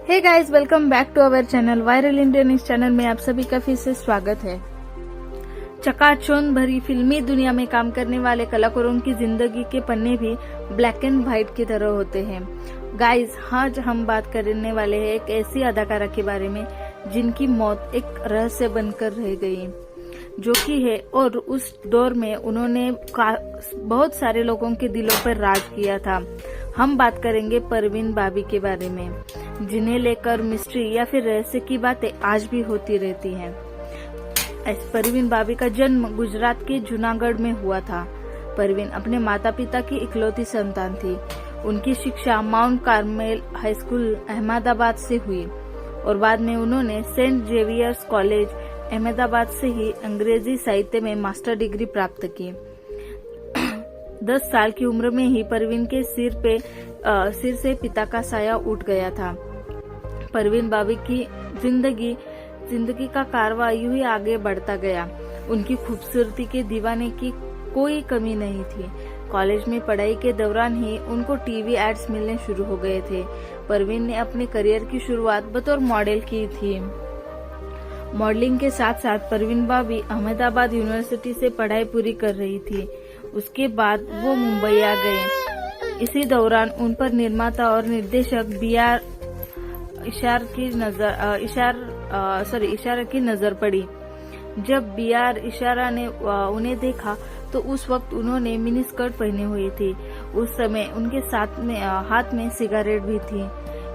Hey guys, welcome back to our channel viral India news channel में आप सभी का फिर से स्वागत है। चकाचौंध भरी फिल्मी दुनिया में काम करने वाले कलाकारों की जिंदगी के पन्ने भी ब्लैक एंड व्हाइट की तरह होते हैं। गाइस, आज हम बात करने वाले हैं एक ऐसी अदाकारा के बारे में जिनकी मौत एक रहस्य बनकर रह गई, जो कि है और उस दौर में उन्होंने बहुत सारे लोगों के दिलों पर राज किया था। हम बात करेंगे परवीन बाबी के बारे में, जिन्हें लेकर मिस्ट्री या फिर रहस्य की बातें आज भी होती रहती हैं। परवीन बाबी का जन्म गुजरात के जूनागढ़ में हुआ था। परवीन अपने माता पिता की इकलौती संतान थी। उनकी शिक्षा mount Carmel high school Ahmedabad से हुई और बाद में उन्होंने सेंट जेवियर्स कॉलेज अहमदाबाद से ही अंग्रेजी साहित्य में मास्टर डिग्री प्राप्त की। 10 साल की उम्र में ही परवीन के सिर से पिता का साया उठ गया था। परवीन बाबी की जिंदगी का कारवां यूं ही आगे बढ़ता गया। उनकी खूबसूरती के दीवाने की कोई कमी नहीं थी। कॉलेज में पढ़ाई के दौरान ही उनको टीवी एड्स मिलने शुरू हो गए थे। परवीन ने अपने करियर की शुरुआत बतौर मॉडल की थी। मॉडलिंग के साथ साथ परवीन बाबी अहमदाबाद यूनिवर्सिटी से पढ़ाई पूरी कर रही थी। उसके बाद वो मुंबई आ गए। इसी दौरान उन पर निर्माता और निर्देशक बी.आर. इशार की नजर पड़ी। जब बी.आर. इशारा ने उन्हें देखा तो उस वक्त उन्होंने मिनी स्कर्ट पहने हुए थे। उस समय उनके हाथ में सिगारेट भी थी।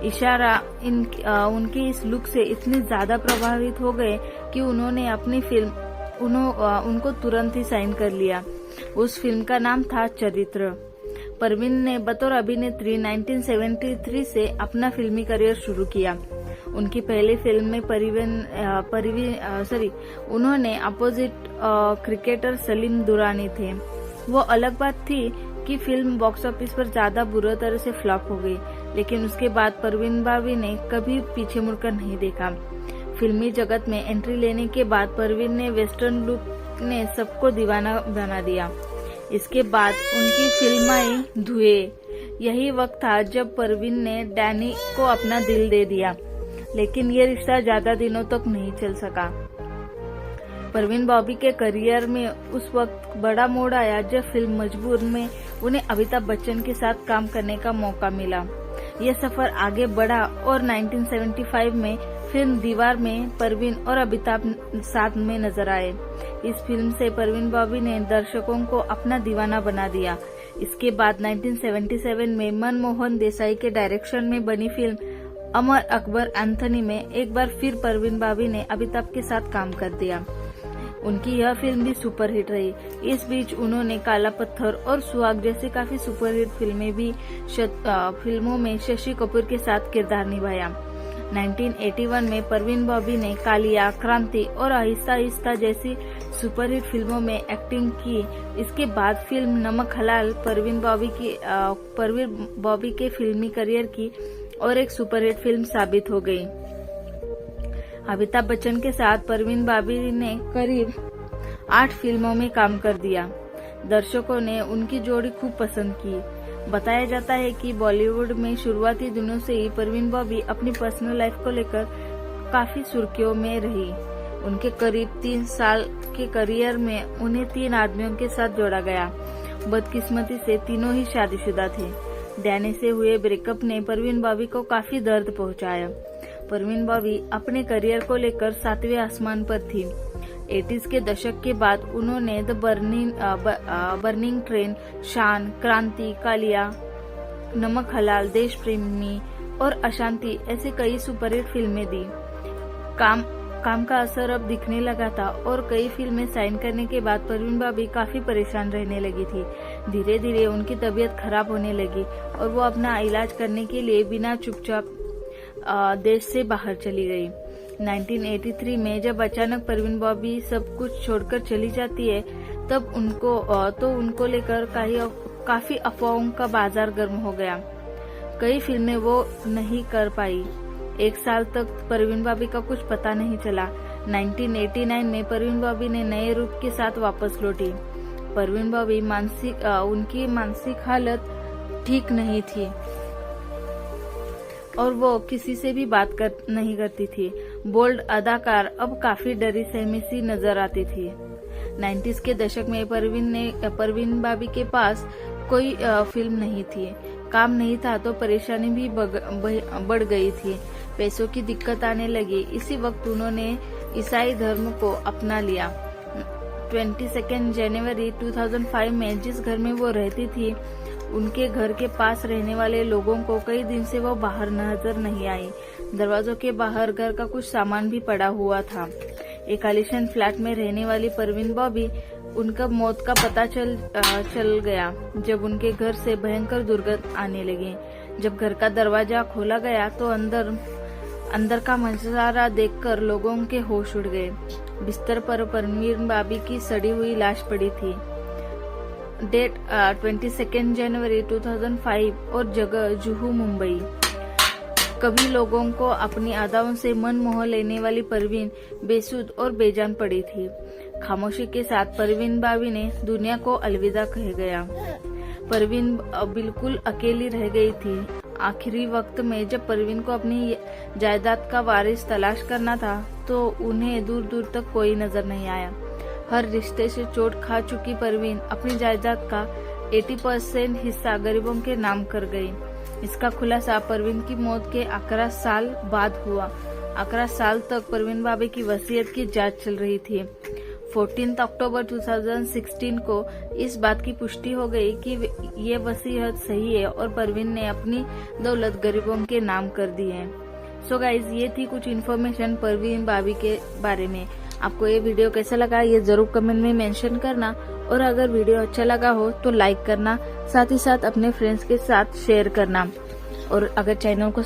इशारा उनके इस लुक से इतने ज्यादा प्रभावित हो गए कि उन्होंने अपनी फिल्म उनको तुरंत ही साइन कर लिया। उस फिल्म का नाम था चरित्र। परवीन ने बतौर अभिनेत्री 1973 से अपना फिल्मी करियर शुरू किया। उनकी पहली फिल्म में उन्होंने अपोजिट क्रिकेटर सलीम दुरानी थे। वो अलग बात थी कि फिल्म बॉक्स ऑफिस पर ज्यादा बुरी तरह से फ्लॉप हो गई, लेकिन उसके बाद परवीन बाबी ने कभी पीछे मुड़कर नहीं देखा। फिल्मी जगत में एंट्री लेने के बाद परवीन ने वेस्टर्न लुक ने सबको दीवाना बना दिया। इसके बाद उनकी फिल्म आई धुएं। यही वक्त था जब परवीन ने डैनी को अपना दिल दे दिया, लेकिन ये रिश्ता ज्यादा दिनों तक नहीं चल सका। परवीन बाबी के करियर में उस वक्त बड़ा मोड़ आया जब फिल्म मजबूर में उन्हें अमिताभ बच्चन के साथ काम करने का मौका मिला। यह सफर आगे बढ़ा और 1975 में फिल्म दीवार में परवीन और अमिताभ साथ में नजर आए। इस फिल्म से परवीन बाबी ने दर्शकों को अपना दीवाना बना दिया। इसके बाद 1977 में मनमोहन देसाई के डायरेक्शन में बनी फिल्म अमर अकबर एंथनी में एक बार फिर परवीन बाबी ने अमिताभ के साथ काम कर दिया। उनकी यह फिल्म भी सुपरहिट रही। इस बीच उन्होंने काला पत्थर और सुहाग जैसी काफी सुपरहिट फिल्मों में शशि कपूर के साथ किरदार निभाया। 1981 में परवीन बाबी ने कालिया, क्रांति और आहिस्ता आहिस्ता जैसी सुपरहिट फिल्मों में एक्टिंग की। इसके बाद फिल्म नमक हलाल परवीन बाबी के फिल्मी करियर की और एक सुपरहिट फिल्म साबित हो गई। अमिताभ बच्चन के साथ परवीन बाबी ने करीब 8 फिल्मों में काम कर दिया। दर्शकों ने उनकी जोड़ी खूब पसंद की। बताया जाता है कि बॉलीवुड में शुरुआती दिनों से ही परवीन बाबी अपनी पर्सनल लाइफ को लेकर काफी सुर्खियों में रही। उनके करीब 3 साल के करियर में उन्हें 3 आदमियों के साथ जोड़ा गया। बदकिस्मती से तीनों ही शादीशुदा थे। डैनी से हुए ब्रेकअप ने परवीन बाबी को काफी दर्द पहुंचाया। परवीन बाबी अपने करियर को लेकर 7वें आसमान पर थी। 80s के दशक के बाद उन्होंने द बर्निंग ट्रेन, शान, क्रांति, कालिया, नमक हलाल, देश प्रेमी और अशांति ऐसी कई सुपरहिट फिल्में दी। काम का असर अब दिखने लगा था और कई फिल्में साइन करने के बाद परवीन बाबी काफी परेशान रहने लगी थी। धीरे धीरे उनकी तबीयत खराब होने लगी और वो अपना इलाज करने के लिए बिना चुपचाप देश से बाहर चली गई। 1983 में जब अचानक परवीन बाबी सब कुछ छोड़कर चली जाती है, तब उनको लेकर काफी अफवाहों का बाजार गर्म हो गया। कई फिल्में वो नहीं कर पाई। 1 साल तक परवीन बाबी का कुछ पता नहीं चला। 1989 में परवीन बाबी ने नए रूप के साथ वापस लौटी। परवीन बाबी उनकी मानसिक हालत ठीक नहीं थी। और वो किसी से भी बात नहीं करती थी। बोल्ड अदाकार अब काफी डरी सहमी सी नजर आती थी। 90s के दशक में परवीन बाबी के पास कोई फिल्म नहीं थी, काम नहीं था तो परेशानी भी बढ़ गई थी, पैसों की दिक्कत आने लगी। इसी वक्त उन्होंने ईसाई धर्म को अपना लिया। 22 जनवरी 2005 में जिस घर में वो रहती थी, उनके घर के पास रहने वाले लोगों को कई दिन से वो बाहर नजर नहीं आई। दरवाजों के बाहर घर का कुछ सामान भी पड़ा हुआ था। एक आलीशान फ्लैट में रहने वाली परवीन बॉबी, उनका मौत का पता चल गया जब उनके घर से भयंकर दुर्गंध आने लगी। जब घर का दरवाजा खोला गया तो अंदर का मंजरा देखकर लोगों के होश उड़ गए। बिस्तर पर परवीन बाबी की सड़ी हुई लाश पड़ी थी। डेट 22 जनवरी 2005 और जगह जुहू, मुंबई। कभी लोगों को अपनी अदाओं से मन मोह लेने वाली परवीन बेसुध और बेजान पड़ी थी। खामोशी के साथ परवीन बाबी ने दुनिया को अलविदा कह गया। परवीन बिल्कुल अकेली रह गई थी। आखिरी वक्त में जब परवीन को अपनी जायदाद का वारिस तलाश करना था तो उन्हें दूर दूर तक कोई नजर नहीं आया। हर रिश्ते से चोट खा चुकी परवीन अपनी जायदाद का 80% हिस्सा गरीबों के नाम कर गई। इसका खुलासा परवीन की मौत के 11 साल बाद हुआ। 11 साल तक परवीन बाबी की वसीयत की जांच चल रही थी। 14 अक्टूबर 2016 को इस बात की पुष्टि हो गई कि ये वसीयत सही है और परवीन ने अपनी दौलत गरीबों के नाम कर दी है। सो गाइज, ये थी कुछ इन्फॉर्मेशन परवीन बाबी के बारे में। आपको ये वीडियो कैसा लगा ये जरूर कमेंट में मेंशन करना, और अगर वीडियो अच्छा लगा हो तो लाइक करना, साथ ही साथ अपने फ्रेंड्स के साथ शेयर करना, और अगर चैनल को